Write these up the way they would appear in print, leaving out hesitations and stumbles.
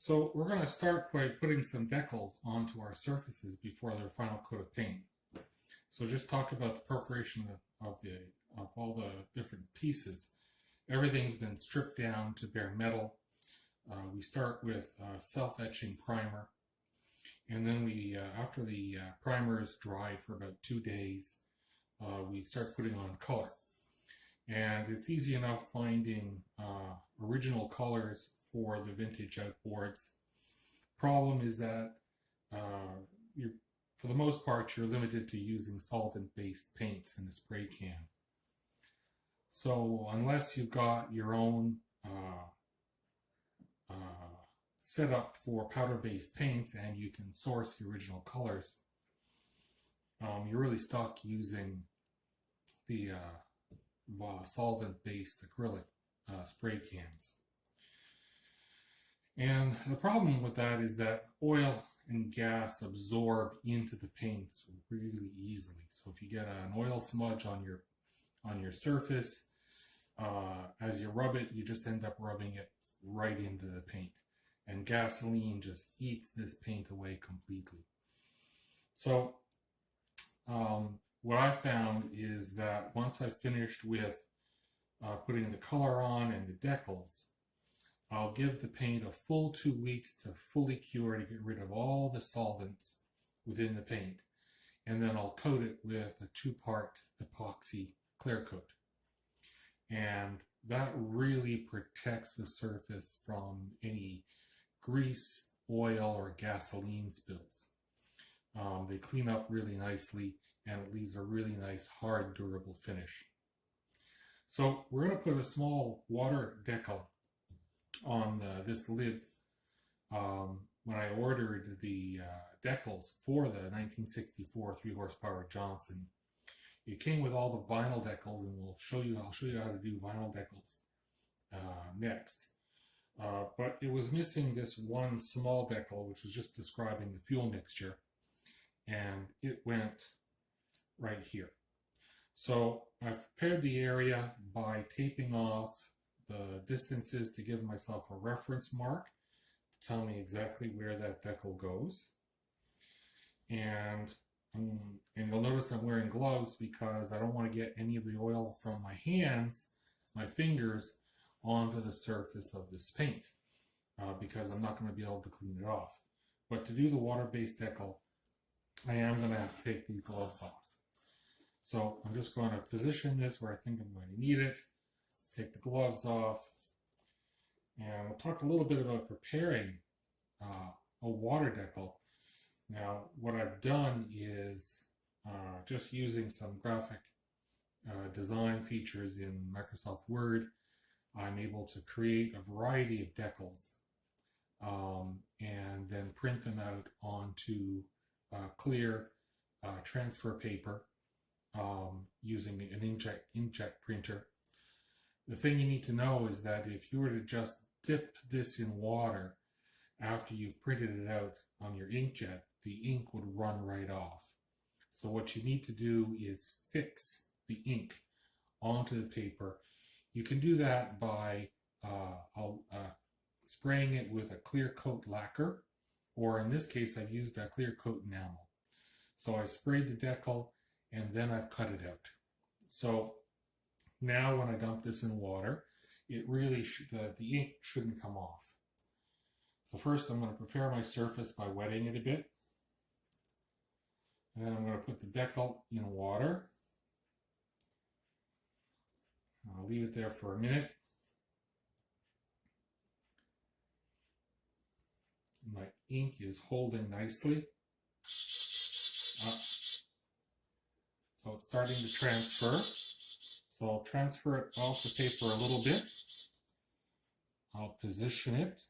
So we're going to start by putting some decals onto our surfaces before their final coat of paint. So just talk about the preparation of all the different pieces. Everything's been stripped down to bare metal. We start with self-etching primer, and then after the primer is dried for about 2 days, we start putting on color. And it's easy enough finding original colors for the vintage outboards. Problem is that for the most part, you're limited to using solvent-based paints in a spray can. So unless you've got your own setup for powder-based paints and you can source the original colors, you're really stuck using the solvent-based acrylic spray cans. And the problem with that is that oil and gas absorb into the paints really easily. So if you get an oil smudge on your surface, as you rub it, you just end up rubbing it right into the paint. And gasoline just eats this paint away completely. So what I found is that once I finished with putting the color on and the decals, I'll give the paint a full 2 weeks to fully cure to get rid of all the solvents within the paint. And then I'll coat it with a 2-part epoxy clear coat. And that really protects the surface from any grease, oil, or gasoline spills. They clean up really nicely, and it leaves a really nice, hard, durable finish. So we're going to put a small water decal on this lid. When I ordered the decals for the 1964 3-horsepower Johnson, it came with all the vinyl decals, and I'll show you how to do vinyl decals next. But it was missing this one small decal, which was just describing the fuel mixture, and it went right here. So I've prepared the area by taping off the distances to give myself a reference mark to tell me exactly where that decal goes. And you'll notice I'm wearing gloves because I don't want to get any of the oil from my hands, my fingers, onto the surface of this paint because I'm not going to be able to clean it off. But to do the water-based decal, I am going to have to take these gloves off. So I'm just going to position this where I think I'm going to need it, take the gloves off, and we'll talk a little bit about preparing a water decal. Now, what I've done is just using some graphic design features in Microsoft Word, I'm able to create a variety of decals and then print them out onto clear transfer paper using an inkjet printer. The thing you need to know is that if you were to just dip this in water after you've printed it out on your inkjet, the ink would run right off. So what you need to do is fix the ink onto the paper. You can do that by spraying it with a clear coat lacquer, or in this case I've used a clear coat enamel. So I sprayed the decal and then I've cut it out. So now when I dump this in water, it really the ink shouldn't come off. So first I'm going to prepare my surface by wetting it a bit. And then I'm going to put the decal in water. I'll leave it there for a minute. My ink is holding nicely. So it's starting to transfer. So I'll transfer it off the paper a little bit. I'll position it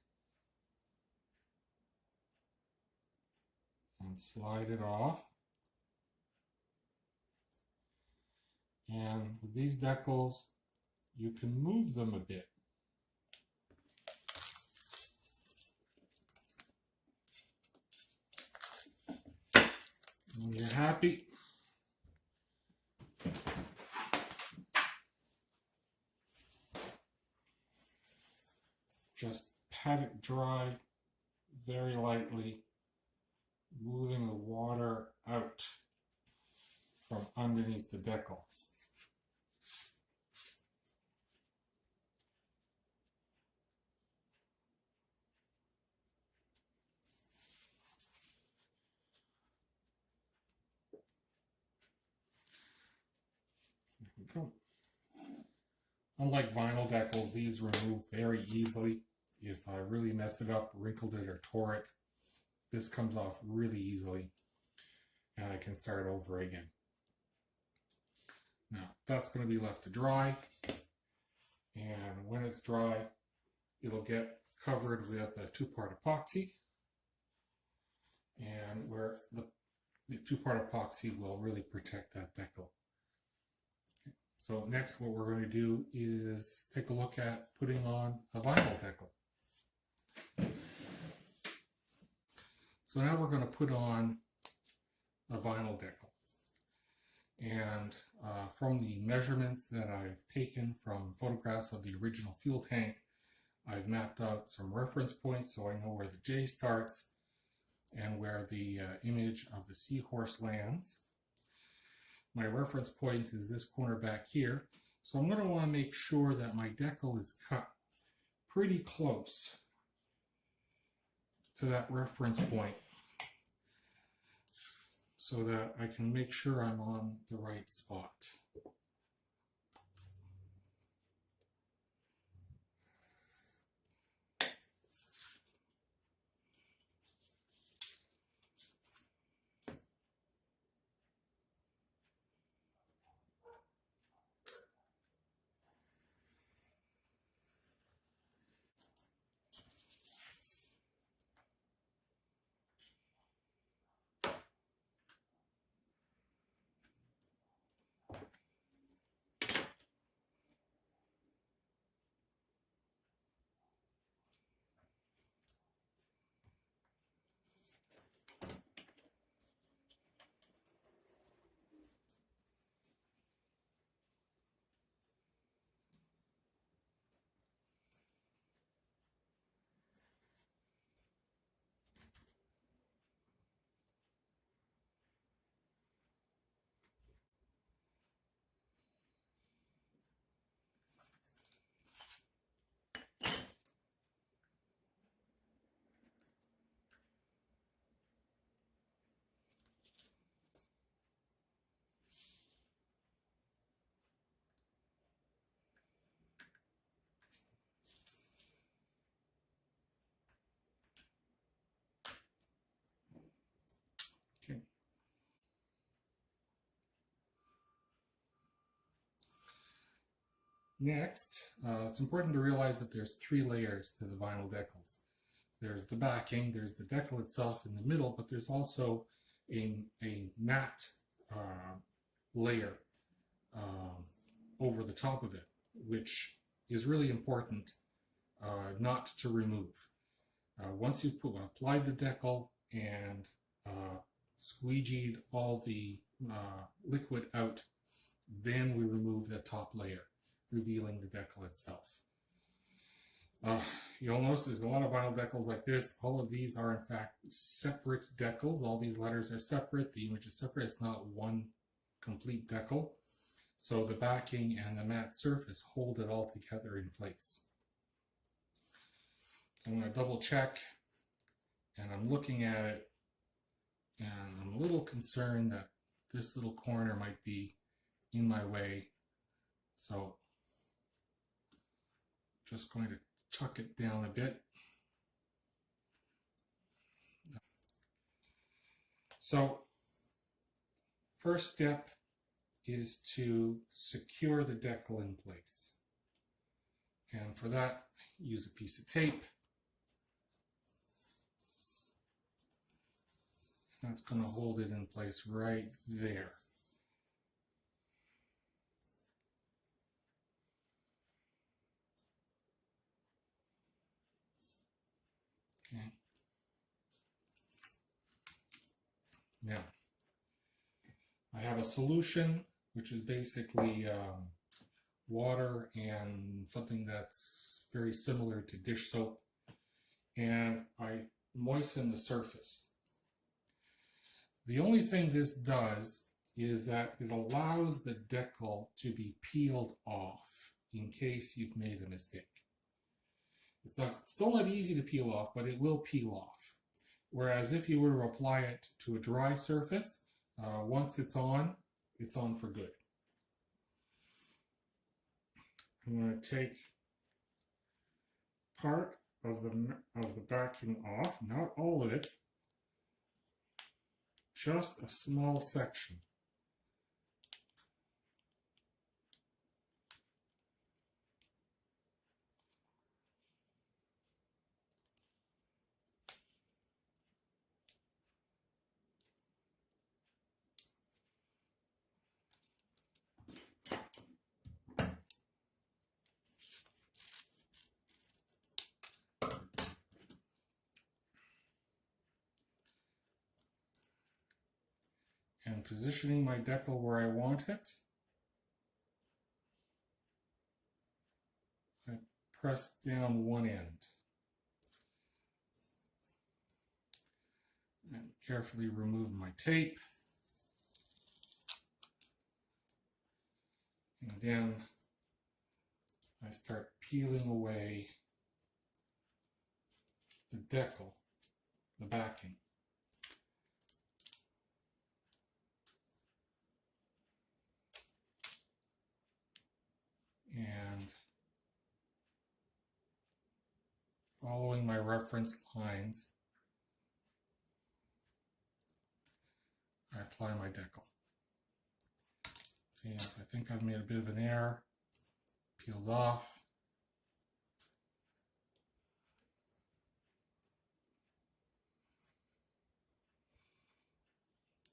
and slide it off. And with these decals, you can move them a bit. When you're happy, just pat it dry very lightly moving the water out from underneath the decal. There we go. Unlike vinyl decals, these remove very easily. If I really messed it up, wrinkled it, or tore it, this comes off really easily, and I can start over again. Now, that's going to be left to dry, and when it's dry, it'll get covered with a 2-part epoxy, and where the 2-part epoxy will really protect that decal. So next, what we're going to do is take a look at putting on a vinyl decal. So now we're going to put on a vinyl decal. And from the measurements that I've taken from photographs of the original fuel tank, I've mapped out some reference points so I know where the J starts and where the image of the seahorse lands. My reference point is this corner back here, so I'm going to want to make sure that my decal is cut pretty close to that reference point so that I can make sure I'm on the right spot. Okay. Next, it's important to realize that there's 3 layers to the vinyl decals. There's the backing, there's the decal itself in the middle, but there's also a matte layer over the top of it, which is really important not to remove. Once you've applied the decal and squeegeed all the liquid out, then we remove the top layer, revealing the decal itself. You'll notice there's a lot of vinyl decals like this. All of these are in fact separate decals. All these letters are separate. The image is separate. It's not one complete decal. So the backing and the matte surface hold it all together in place. So I'm going to double check, and I'm looking at it, and I'm a little concerned that this little corner might be in my way. So just going to tuck it down a bit. So first step is to secure the decal in place. And for that, use a piece of tape. That's going to hold it in place right there. Okay. Now, I have a solution, which is basically water and something that's very similar to dish soap. And I moisten the surface. The only thing this does is that it allows the decal to be peeled off in case you've made a mistake. It's still not easy to peel off, but it will peel off. Whereas if you were to apply it to a dry surface, once it's on for good. I'm going to take part of the backing off, not all of it, just a small section. And positioning my decal where I want it, I press down one end and carefully remove my tape. And then I start peeling away the decal, the backing. And following my reference lines, I apply my decal. See, I think I've made a bit of an error. Peels off.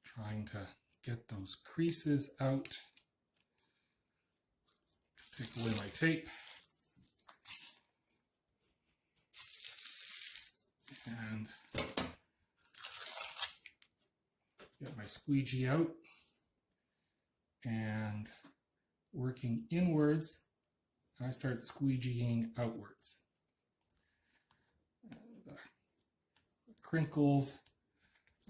Trying to get those creases out. Take away my tape. And get my squeegee out. And working inwards, I start squeegeeing outwards. The crinkles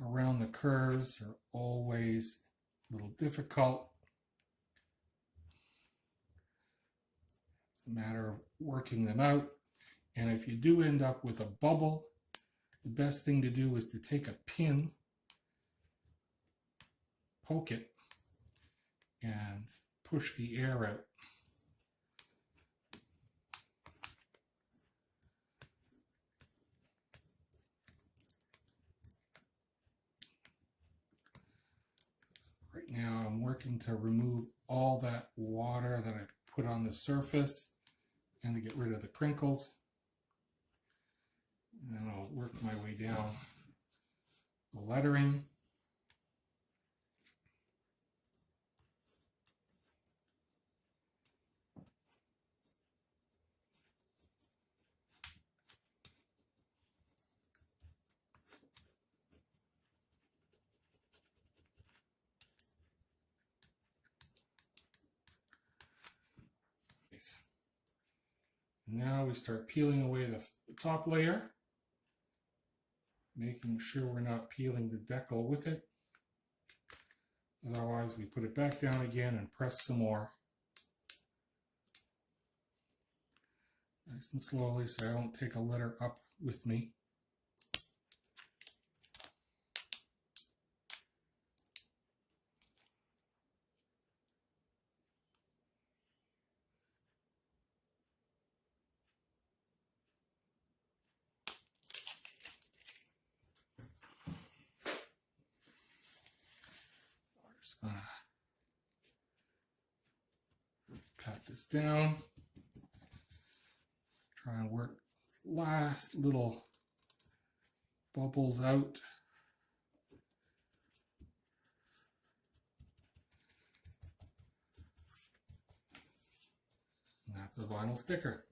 around the curves are always a little difficult. It's a matter of working them out. And if you do end up with a bubble, the best thing to do is to take a pin, poke it, and push the air out. Right now I'm working to remove all that water that I put on the surface and to get rid of the crinkles. And then I'll work my way down the lettering. Now we start peeling away the top layer, making sure we're not peeling the decal with it. Otherwise, we put it back down again and press some more. Nice and slowly so I don't take a letter up with me. Just gonna pat this down. Try and work last little bubbles out. And that's a vinyl sticker.